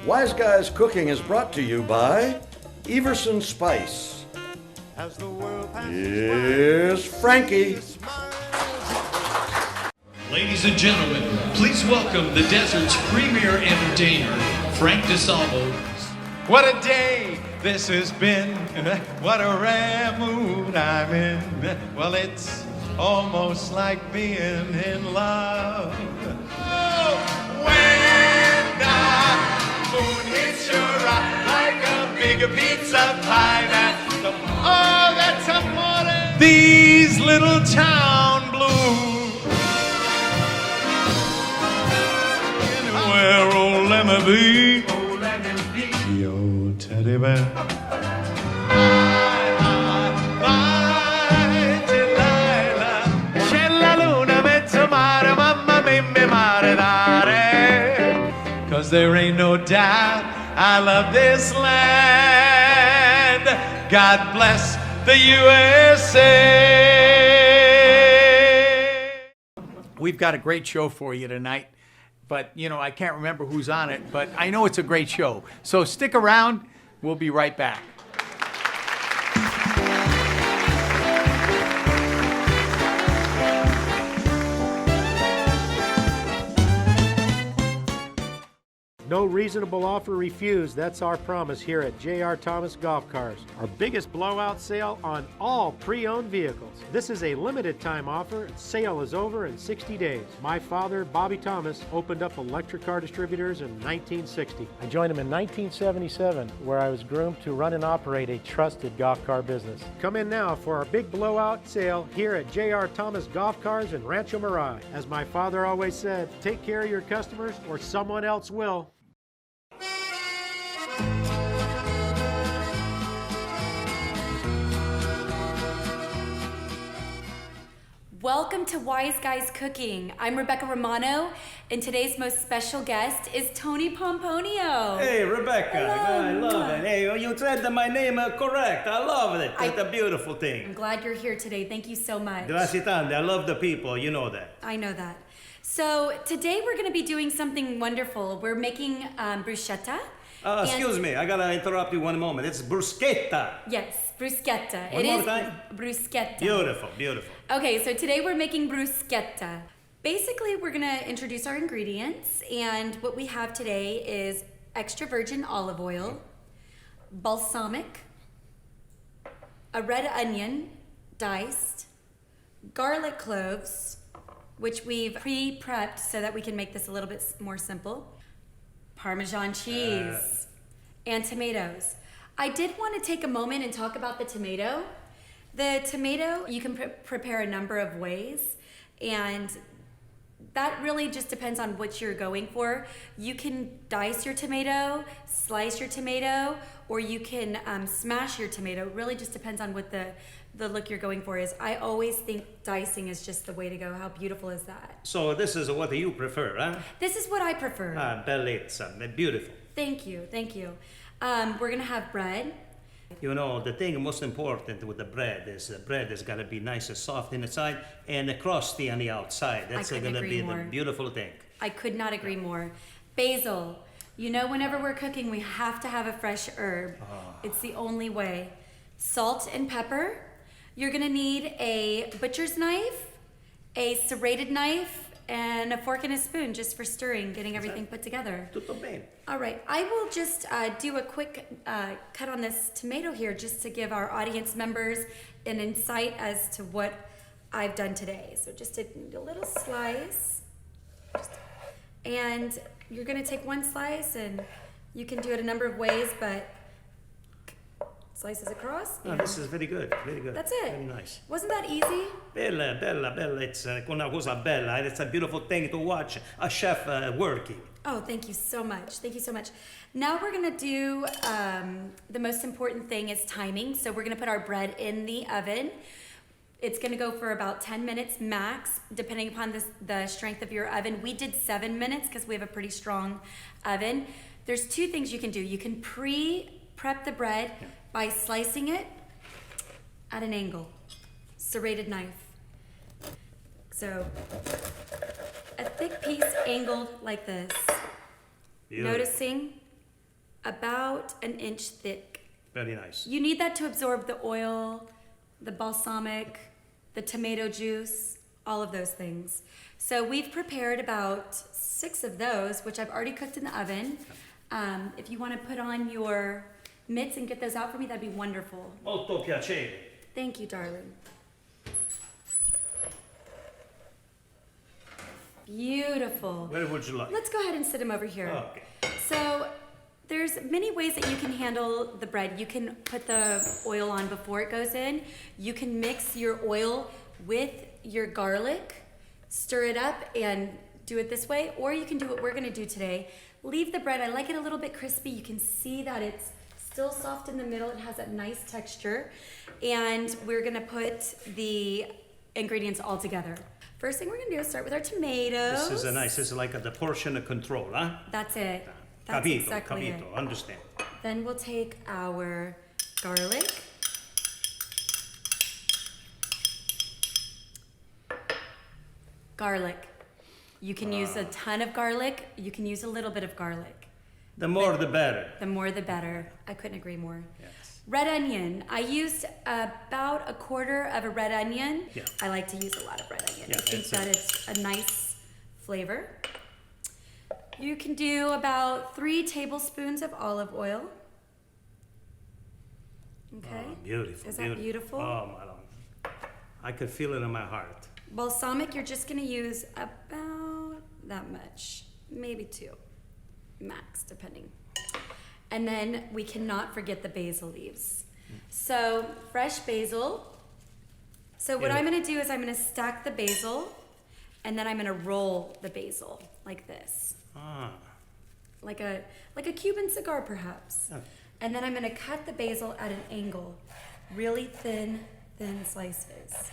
Wise Guys Cooking is brought to you by Everson Spice. Here's Frankie. Ladies and gentlemen, please welcome the desert's premier entertainer, Frank DeSalvo. What a day this has been. What a rare mood I'm in. Well, it's almost like being in love. Oh, when the moon hits your eye like a big pizza pie. That's amore. These little town blues. Anywhere, old Lemmy B. The old teddy bear. Cause there ain't no doubt I love this land. God bless the USA. We've got a great show for you tonight, but I can't remember who's on it, but I know it's a great show. So stick around, we'll be right back. No reasonable offer refused. That's our promise here at J.R. Thomas Golf Cars. Our biggest blowout sale on all pre-owned vehicles. This is a limited time offer. Sale is over in 60 days. My father, Bobby Thomas, opened up electric car distributors in 1960. I joined him in 1977, where I was groomed to run and operate a trusted golf car business. Come in now for our big blowout sale here at J.R. Thomas Golf Cars in Rancho Mirage. As my father always said, take care of your customers or someone else will. Welcome to Wise Guys Cooking. I'm Rebecca Romano, and today's most special guest is Tony Pomponio. Hey, Rebecca. Hello. I love it. Hey, you said my name correct. I love it. It's a beautiful I'm thing. glad you're here today. Thank you so much. Grazie tante. I love the people. You know that. I know that. So today we're going to be doing something wonderful. We're making bruschetta. Excuse me. I got to interrupt you one moment. It's bruschetta. Yes, bruschetta. One more time. Bruschetta. Beautiful, beautiful. Okay, so today we're making bruschetta. Basically, we're gonna introduce our ingredients, and what we have today is extra virgin olive oil, balsamic, a red onion, diced, garlic cloves, which we've pre-prepped so that we can make this a little bit more simple, Parmesan cheese, and tomatoes. I did want to take a moment and talk about the tomato. The tomato, you can prepare a number of ways, and that really just depends on what you're going for. You can dice your tomato, slice your tomato, or you can smash your tomato. It really just depends on what the look you're going for is. I always think dicing is just the way to go. How beautiful is that? So this is what you prefer, huh? This is what I prefer. Bellezza. Beautiful. Thank you, thank you. We're gonna have bread. You know, the thing most important with the bread is has got to be nice and soft inside and crusty on the outside. That's going to be the beautiful thing. I could not agree more. Basil. Whenever we're cooking, we have to have a fresh herb. It's the only way. Salt and pepper. You're going to need a butcher's knife, a serrated knife, and a fork and a spoon just for stirring, getting everything put together. Tutto bene. All right, I will just do a quick cut on this tomato here just to give our audience members an insight as to what I've done today. So just a little slice. And you're gonna take one slice, and you can do it a number of ways, but slices across. This is very good, very good. That's it. Very nice. Wasn't that easy? Bella, bella, bella. It's una cosa bella. It's a beautiful thing to watch a chef working. Oh, thank you so much. Thank you so much. Now we're gonna do, the most important thing is timing. So we're gonna put our bread in the oven. It's gonna go for about 10 minutes max, depending upon the strength of your oven. We did 7 minutes because we have a pretty strong oven. There's two things you can do. You can pre-prep the bread by slicing it at an angle, serrated knife. So a thick piece angled like this. Beautiful. Noticing about an inch thick. Very nice. You need that to absorb the oil, the balsamic, the tomato juice, all of those things. So we've prepared about 6 of those, which I've already cooked in the oven. If you want to put on your mitts and get those out for me, that'd be wonderful. Molto piacere. Thank you, darling. Beautiful. Where would you like? Let's go ahead and sit him over here. Okay. So there's many ways that you can handle the bread. You can put the oil on before it goes in. You can mix your oil with your garlic, stir it up and do it this way, or you can do what we're gonna do today. Leave the bread, I like it a little bit crispy. You can see that it's still soft in the middle. It has that nice texture. And we're gonna put the ingredients all together. First thing we're gonna do is start with our tomatoes. This is like the portion of control, huh? That's it. That's Capito, exactly it. capito, understand. Then we'll take our garlic. Garlic. You can use a ton of garlic. You can use a little bit of garlic. The more the better. The more the better. I couldn't agree more. Yes. Red onion. I used about 1/4 of a red onion. Yeah. I like to use a lot of red onion. Yeah, I think it's that it's a nice flavor. You can do about 3 tablespoons of olive oil. Okay. Oh, beautiful. Is that beautiful? Oh, my Lord. I could feel it in my heart. Balsamic, you're just gonna use about that much, maybe 2, max, depending. And then we cannot forget the basil leaves. So fresh basil. So what I'm gonna do is I'm gonna stack the basil, and then I'm gonna roll the basil like this, Ah, like a Cuban cigar perhaps. Okay. And then I'm gonna cut the basil at an angle, really thin slices.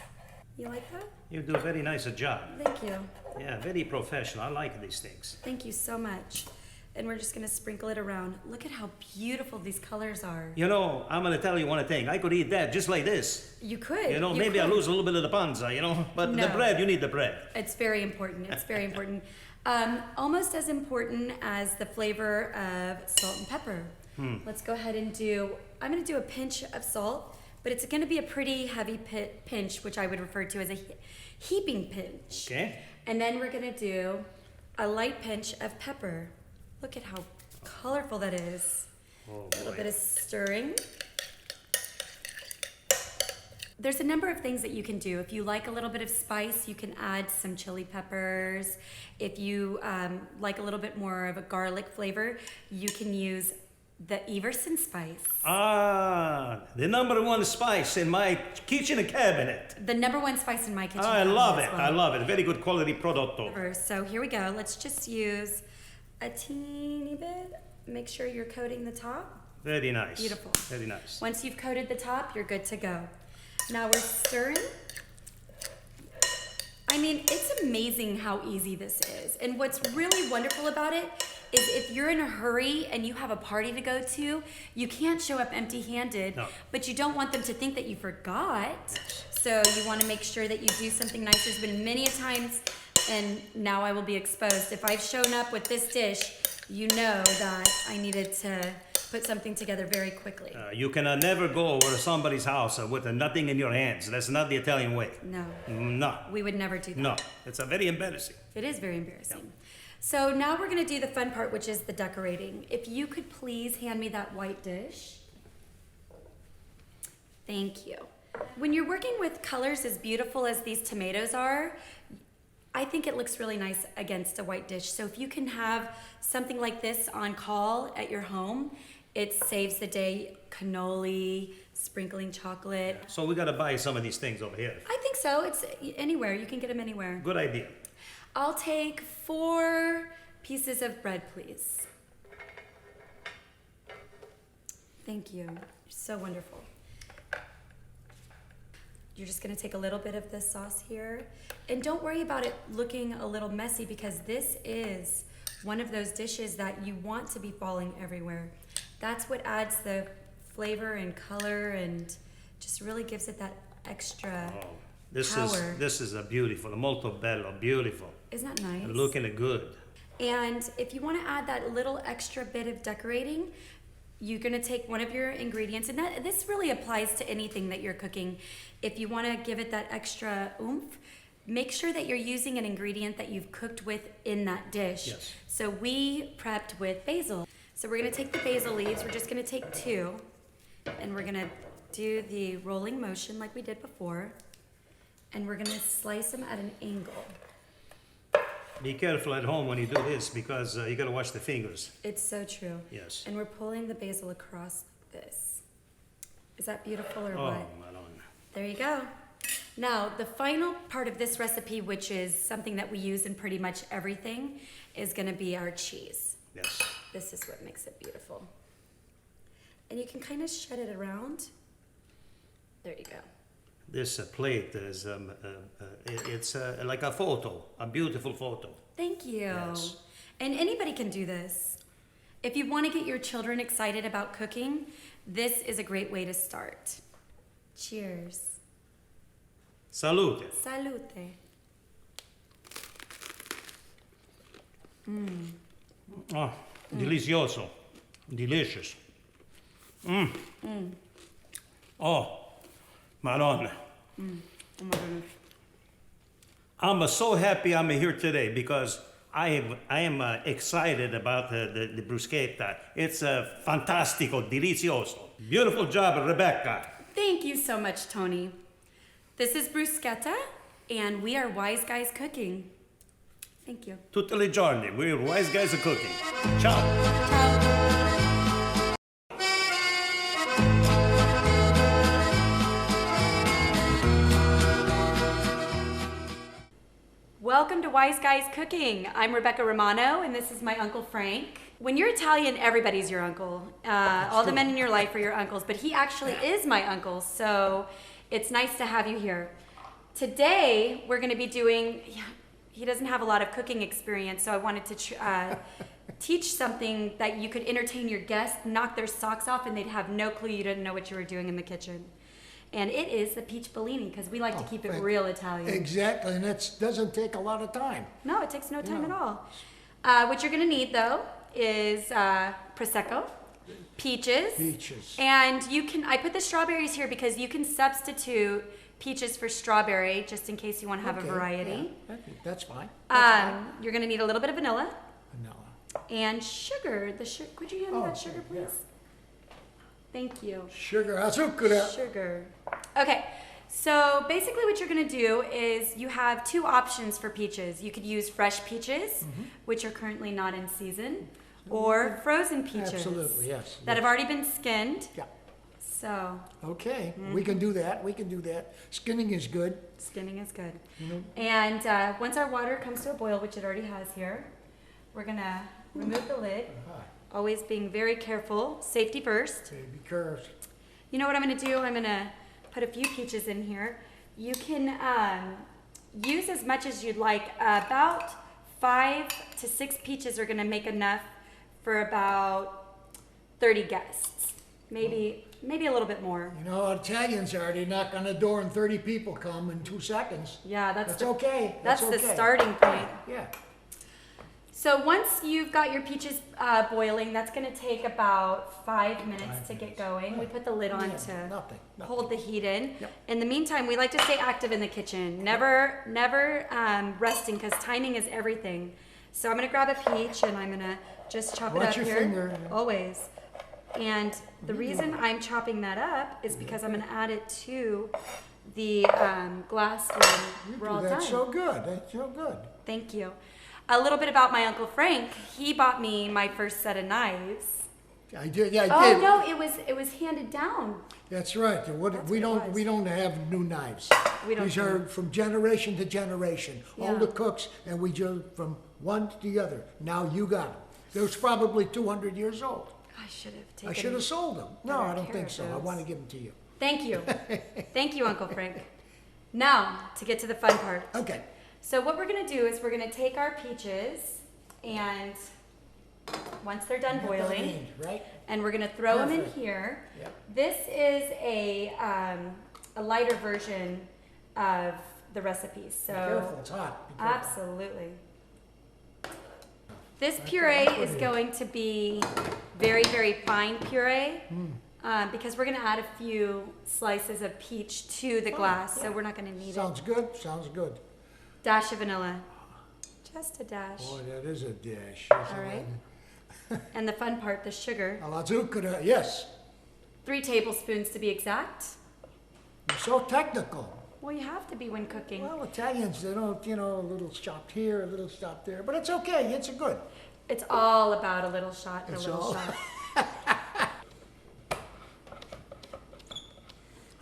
You like that? you do a very nice job. Thank you. Yeah, very professional. I like these things. Thank you so much. And we're just gonna sprinkle it around. Look at how beautiful these colors are. You know, I'm gonna tell you one thing. I could eat that just like this. You could. You know, maybe I could. lose a little bit of the panza, you know? But the No. bread, you need the bread. It's very important. It's very important. Almost as important as the flavor of salt and pepper. Let's go ahead and I'm gonna do a pinch of salt, but it's gonna be a pretty heavy pinch, which I would refer to as a heaping pinch. Okay. And then we're gonna do a light pinch of pepper. Look at how colorful that is. Oh, A little boy. bit of stirring. There's a number of things that you can do. If you like a little bit of spice, you can add some chili peppers. If you like a little bit more of a garlic flavor, you can use the Everson spice. Ah, the #1 spice in my kitchen cabinet. The #1 spice in my kitchen. I cabinet love as it. well. I love it. Very good quality prodotto. So here we go. Let's just use a teeny bit. Make sure you're coating the top. Very nice. Beautiful. Very nice. Once you've coated the top, you're good to go. Now we're stirring. I mean, it's amazing how easy this is. And what's really wonderful about it is if you're in a hurry and you have a party to go to, you can't show up empty-handed, No. but you don't want them to think that you forgot. So you want to make sure that you do something nice. There's been many a times, and now I will be exposed. If I've shown up with this dish, you know that I needed to put something together very quickly. You can never go over somebody's house with nothing in your hands. That's not the Italian way. No, No. we would never do that. No. It's a very embarrassing. It is very embarrassing. So now we're gonna do the fun part, which is the decorating. If you could please hand me that white dish. Thank you. When you're working with colors as beautiful as these tomatoes are, I think it looks really nice against a white dish. So if you can have something like this on call at your home, it saves the day. Cannoli, sprinkling chocolate. So we gotta buy some of these things over here. I think so. It's anywhere. You can get them anywhere. Good idea. I'll take 4 pieces of bread, please. Thank you. You're so wonderful. You're just gonna take a little bit of this sauce here. And don't worry about it looking a little messy, because this is one of those dishes that you want to be falling everywhere. That's what adds the flavor and color and just really gives it that extra Oh, this power. is a beautiful, molto bello, beautiful. Isn't that nice? Looking good. And if you want to add that little extra bit of decorating, you're gonna take one of your ingredients, and this really applies to anything that you're cooking. If you wanna give it that extra oomph, make sure that you're using an ingredient that you've cooked with in that dish. Yes. So we prepped with basil. So we're gonna take the basil leaves, we're just gonna take 2, and we're gonna do the rolling motion like we did before, and we're gonna slice them at an angle. Be careful at home when you do this because you gotta watch the fingers. It's so true. Yes. And we're pulling the basil across like this. Is that beautiful or Oh, what? Madonna. There you go. Now, the final part of this recipe, which is something that we use in pretty much everything, is gonna be our cheese. Yes. This is what makes it beautiful. And you can kind of shed it around. There you go. This plate is, it's like a photo, a beautiful photo. Thank you. Yes. And anybody can do this. If you want to get your children excited about cooking, this is a great way to start. Cheers. Salute. Salute. Oh, delicioso. Delicious. Oh, Madonna. Oh my goodness. I'm so happy I'm here today because I am excited about the bruschetta. It's fantastico, delicioso. Beautiful job, Rebecca. Thank you so much, Tony. This is bruschetta, and we are Wise Guys Cooking. Thank you. Tutte le giorni, we're wise guys are cooking. Ciao. Ciao. Welcome to Wise Guys Cooking. I'm Rebecca Romano, and this is my Uncle Frank. When you're Italian, everybody's your uncle. All the men in your life are your uncles, but he actually is my uncle, so it's nice to have you here. Today, we're gonna be doing, he doesn't have a lot of cooking experience, so I wanted to teach something that you could entertain your guests, knock their socks off, and they'd have no clue you didn't know what you were doing in the kitchen. And it is the peach bellini, because we like to keep it real Italian. Exactly, and it doesn't take a lot of time. No, it takes no time at all. What you're gonna need though is Prosecco, peaches. Peaches. And I put the strawberries here because you can substitute peaches for strawberry just in case you wanna have Okay, a variety. yeah, that's fine. That's fine. You're gonna need a little bit of vanilla Vanilla. and sugar. Could you hand me Oh, that sugar, please? yeah. Thank you. Sugar, azúcar. Sugar. Okay, so basically what you're gonna do is you have 2 options for peaches. You could use fresh peaches, which are currently not in season, or frozen peaches. Absolutely, yes, That have already been skinned. Yeah. So, Okay, we can do that. We can do that. Skinning is good. skinning is good. And once our water comes to a boil, which it already has here, we're gonna remove the lid. Always being very careful, safety first. Okay, be careful. You know what I'm gonna do? I'm gonna put a few peaches in here. You can use as much as you'd like. About 5 to 6 peaches are gonna make enough for about 30 guests. Maybe a little bit more. You know how Italians are. They knock on the door and 30 people come in 2 seconds. Yeah, That's okay. That's the okay. starting point. Yeah. So once you've got your peaches boiling, that's gonna take about 5 minutes to get going. We put the lid on Yeah, to nothing. hold the heat in. Yep. In the meantime, we like to stay active in the kitchen, never resting, because timing is everything. So I'm gonna grab a peach and I'm gonna just chop it Watch up your here. finger. Always. And the reason I'm chopping that up is because I'm gonna add it to the glass when we're all done. That's so good. That's so good. Thank you. A little bit about my Uncle Frank. He bought me my first set of knives. I did. Yeah, I Oh did. no, it was handed down. That's right. what it We was. don't have new knives. We don't These do. are from generation to generation. All Yeah. the cooks, and we just from one to the other. Now you got them. They're probably 200 years old. I should have taken. I should have sold them. No, better I don't care think of so. I those. want to give them to you. Thank you, thank you, Uncle Frank. Now to get to the fun part. Okay. So what we're gonna do is we're gonna take our peaches, and once they're done Get that boiling, in, right? and we're gonna throw them in Perfect. here. Yep. This is a lighter version of the recipe. So Be careful, it's hot. Be careful. absolutely. This puree is going to be very, very fine puree because we're going to add a few slices of peach to the glass, so we're not going to need Sounds good, sounds good. Dash of vanilla. Just a dash. Boy, that is a dash. All right. And the fun part, the sugar. Alla zucchero, yes. 3 tablespoons to be exact. You're so technical. Well, you have to be when cooking. Well, Italians, they don't, you know, a little chopped here, a little chopped there, but it's okay, it's good. It's all about a little shot and a It's little all- shot.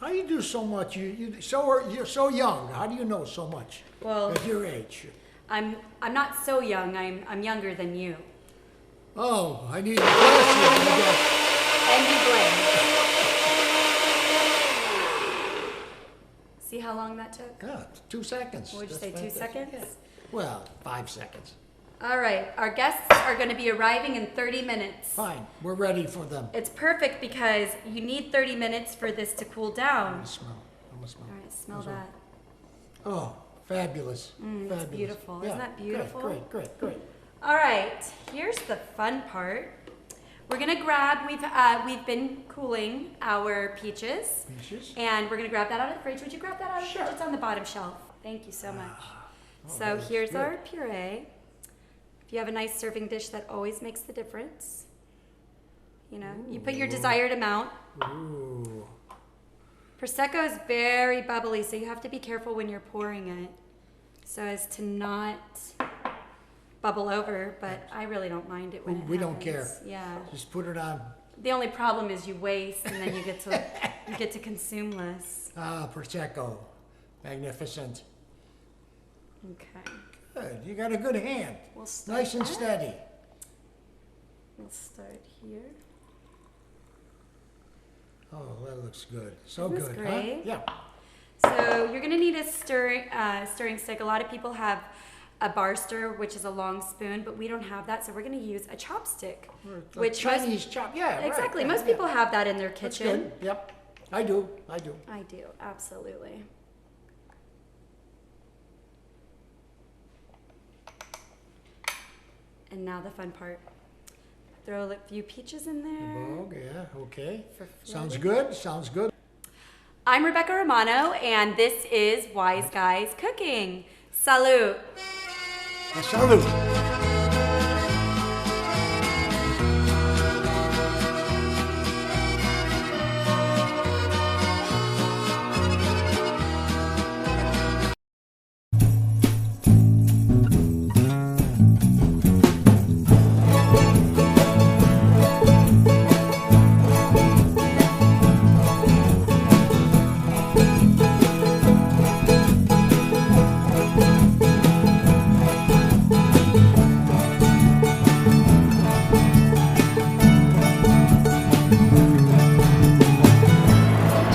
How you do so much? You're so young. How do you know so much? Well, At your age. I'm not so young. I'm younger than you. Oh, I need to bless And you blame. See how long that took? you. Yeah, 2 seconds. What would you That's say, 2 fantastic. seconds? Yeah. Well, 5 seconds. All right, our guests are going to be arriving in 30 minutes. Fine, we're ready for them. It's perfect because you need 30 minutes for this to cool down. I'm gonna smell. All right, smell that. Oh, fabulous. Fabulous. It's beautiful. Yeah, Isn't that beautiful? Great. All right, here's the fun part. We're gonna grab. We've been cooling our peaches, and we're gonna grab that out of the fridge. Would you grab that out of the fridge? It's on the bottom shelf. Thank you so much. So here's good. our puree. If you have a nice serving dish, that always makes the difference. You know, you put your desired amount. Ooh. Prosecco is very bubbly, so you have to be careful when you're pouring it, so as to not bubble over. But I really don't mind it when it We don't happens. care. Yeah. Just put it on. The only problem is you waste, and then you get to consume less. Ah, Prosecco. Magnificent. Okay. Good. You got a good hand. We'll start Nice and that. steady. We'll start here. Oh, that looks good. So Isn't this good, great? huh? Yeah. So you're gonna need a stirring stick. A lot of people have a bar stir, which is a long spoon, but we don't have that, so we're gonna use a chopstick. Like Which Chinese chop. Yeah, right, exactly. yeah, Most yeah. people have that in their That's kitchen. good. Yep. I do. I do, absolutely. And now the fun part. Throw a few peaches in there. Oh, yeah, okay. For Sounds flavor. good. Sounds good. I'm Rebecca Romano, and this is Wise Guys Cooking. Salute. Salute.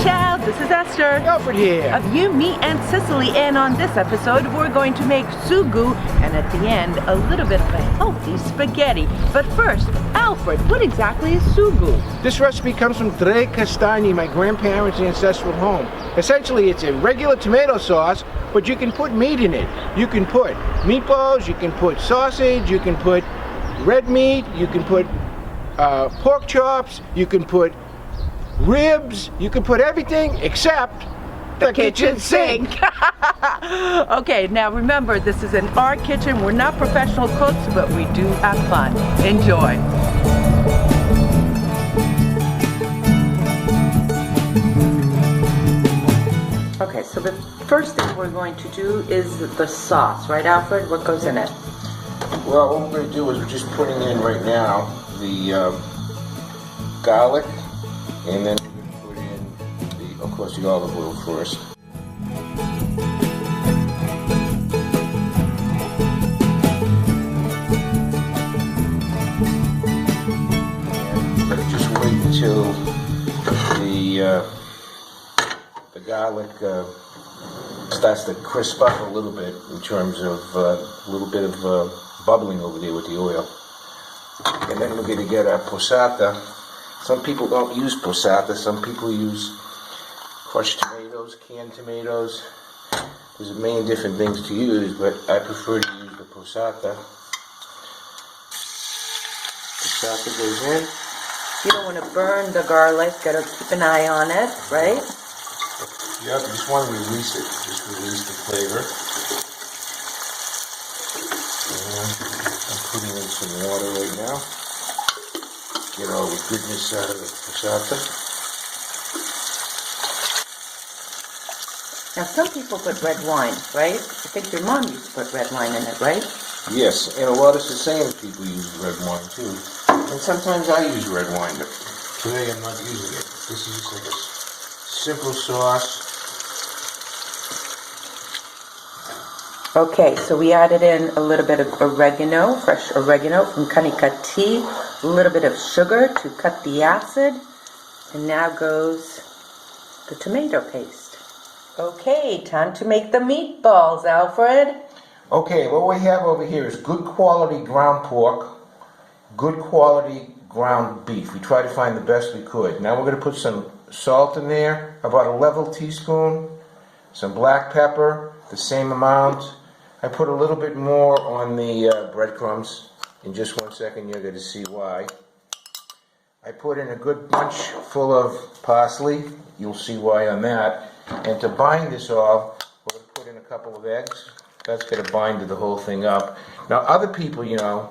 Ciao, this is Esther Alfred here. of You, Me, and Sicily, and on this episode we're going to make sugu, and at the end a little bit of a healthy spaghetti. But first, Alfred, what exactly is sugu? This recipe comes from Tre Castagni, my grandparents' ancestral home. Essentially, it's a regular tomato sauce, but you can put meat in it. You can put meatballs, you can put sausage, you can put red meat, you can put pork chops, you can put ribs, you can put everything except the kitchen sink. Okay, now remember, this is in our kitchen. We're not professional cooks, but we do have fun. Enjoy. Okay, so the first thing we're going to do is the sauce, right, Alfred? What goes in it? Well, what we're going to do is we're just putting in right now the garlic, and then we're going to put in, of course, the olive oil first. And we're going to just wait until the garlic starts to crisp up a little bit in terms of a little bit of bubbling over there with the oil. And then we're going to get our passata. Some people don't use passata. Some people use crushed tomatoes, canned tomatoes. There's a million different things to use, but I prefer to use the passata. Passata goes in. You don't want to burn the garlic. Got to keep an eye on it, right? Yep, you just want to release it. Just release the flavor. And I'm putting in some water right now. Get all the goodness out of the passata. Now, some people put red wine, right? I think your mom used to put red wine in it, right? Yes, and a lot of Sicilian people use red wine too. And sometimes I use red wine, but today I'm not using it. This is just like a simple sauce. Okay, so we added in a little bit of oregano, fresh oregano from Kanikati, a little bit of sugar to cut the acid, and now goes the tomato paste. Okay, time to make the meatballs, Alfred. Okay, what we have over here is good quality ground pork, good quality ground beef. We tried to find the best we could. Now we're going to put some salt in there, about a level teaspoon, some black pepper, the same amount. I put a little bit more on the breadcrumbs. In just 1 second you're going to see why. I put in a good bunch full of parsley. You'll see why on that. And to bind this all, we're going to put in a couple of eggs. That's going to bind the whole thing up. Now other people, you know,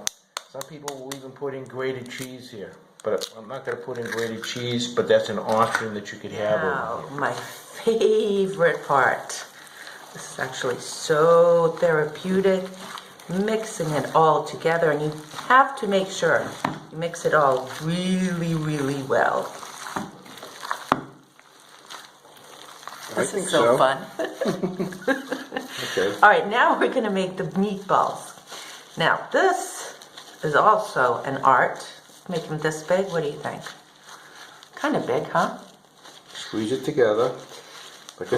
some people will even put in grated cheese here. But I'm not going to put in grated cheese, but that's an option that you could have over here. My favorite part. This is actually so therapeutic. Mixing it all together, and you have to make sure you mix it all really, really well. This is so fun. Okay. All right, now we're going to make the meatballs. Now, this is also an art. Make them this big. What do you think? Kind of big, huh? Squeeze it together like a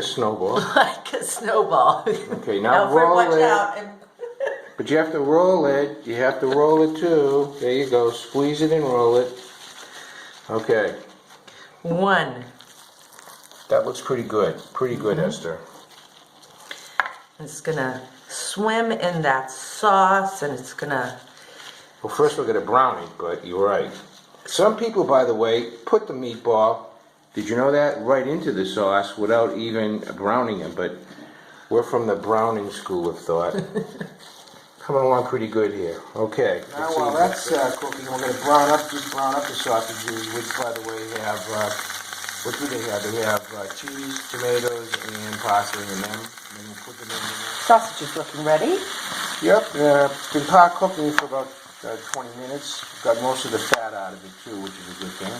snowball. Like a snowball. Okay, now Alfred, roll watch it. out. But you have to roll it. You have to roll it too. There you go. Squeeze it and roll it. Okay. One. That looks pretty good. Pretty good, Esther. It's gonna swim in that sauce, and it's gonna... Well, first we're going to brown it, but you're right. Some people, by the way, put the meatball, did you know that, right into the sauce without even browning it, but we're from the browning school of thought. Coming along pretty good here. Okay. Now while that's cooking, we're going to brown up the sausages, which, by the way, have, what do they have? They have cheese, tomatoes, and parsley in them. And then we'll put them in there. Sausage is looking ready. Yep, been pot cooking for about 20 minutes. Got most of the fat out of it too, which is a good thing.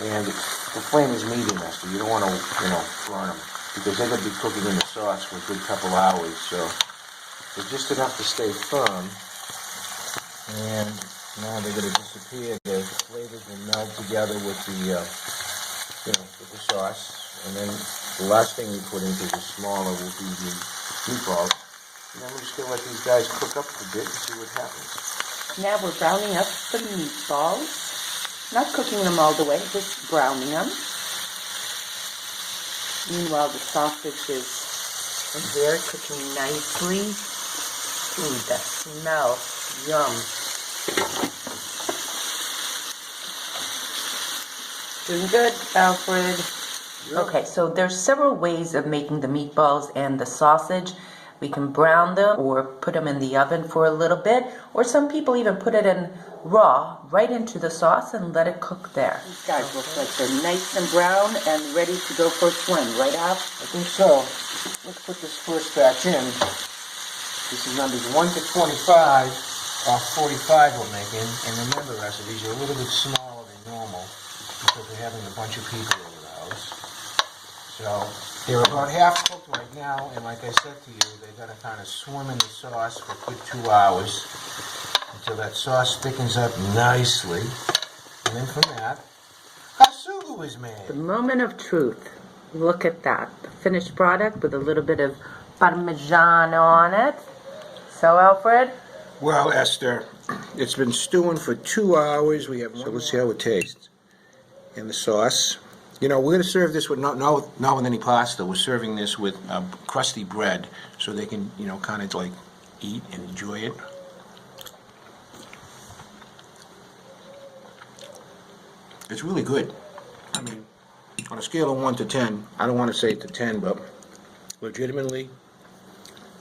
And the flame is medium, Esther. You don't want to, burn them because they're going to be cooking in the sauce for a good couple hours. So they're just enough to stay firm. And now they're going to disappear. The flavors will meld together with the, with the sauce. And then the last thing we put into the smaller will be the meatballs. And then we're just going to let these guys cook up a bit and see what happens. Now we're browning up the meatballs. Not cooking them all the way, just browning them. Meanwhile, the sausage is in there cooking nicely. Ooh, that smell. Yum. Doing good, Alfred. Okay, so there's several ways of making the meatballs and the sausage. We can brown them or put them in the oven for a little bit, or some people even put it in raw right into the sauce and let it cook there. These guys look like they're nice and brown and ready to go for a swim, right, Al? I think so. Let's put this first batch in. This is numbers 1 to 25, or 45 we're making. And remember, Esther, these are a little bit smaller than normal because we're having a bunch of people over the house. So they're about half cooked right now, and like I said to you, they're going to kind of swim in the sauce for a good 2 hours until that sauce thickens up nicely. And then from that, a sugu is made. The moment of truth. Look at that. The finished product with a little bit of Parmesan on it. So, Alfred? Well, Esther, it's been stewing for 2 hours. So let's see how it tastes. And the sauce. We're going to serve this with not with any pasta. We're serving this with crusty bread so they can, kind of like eat and enjoy it. It's really good. I mean, on a scale of 1 to 10, I don't want to say it's a 10, but legitimately,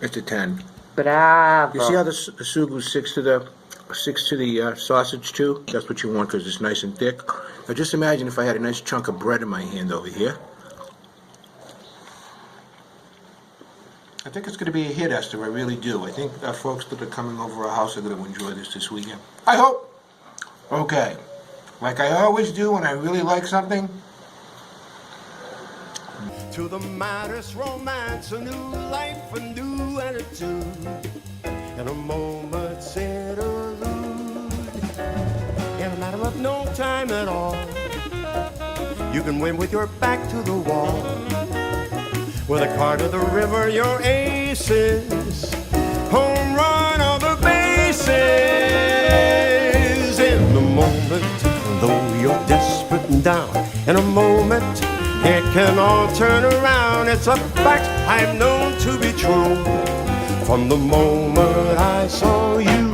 it's a 10. Bravo. You see how the sugu sticks to the sausage too? That's what you want because it's nice and thick. Now just imagine if I had a nice chunk of bread in my hand over here. I think it's going to be a hit, Esther. I really do. I think our folks that are coming over our house are going to enjoy this weekend. I hope. Okay. Like I always do when I really like something. To the modest romance, a new life, a new attitude, and a moment's interlude. In a matter of no time at all, you can win with your back to the wall. With a car to the river, your aces, home run on the bases. In a moment, though you're desperate and down, in a moment, it can all turn around. It's a fact I've known to be true from the moment I saw you.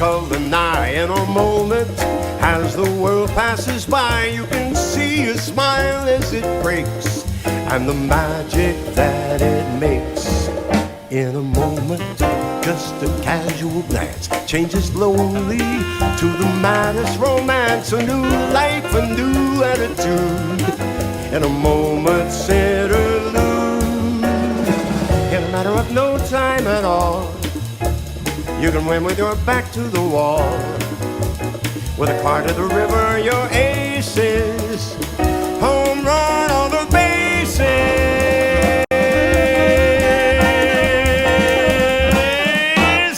Of an eye, in a moment, as the world passes by, you can see a smile as it breaks, and the magic that it makes. In a moment, just a casual glance changes slowly to the maddest romance, a new life, a new attitude, in a moment's interlude. In a matter of no time at all, you can win with your back to the wall. With a car to the river, your aces, home run on the bases.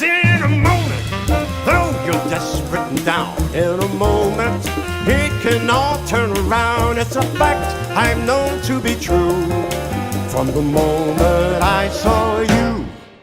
In a moment, though you're desperate and down, in a moment, it can all turn around. It's a fact I've known to be true from the moment I saw you.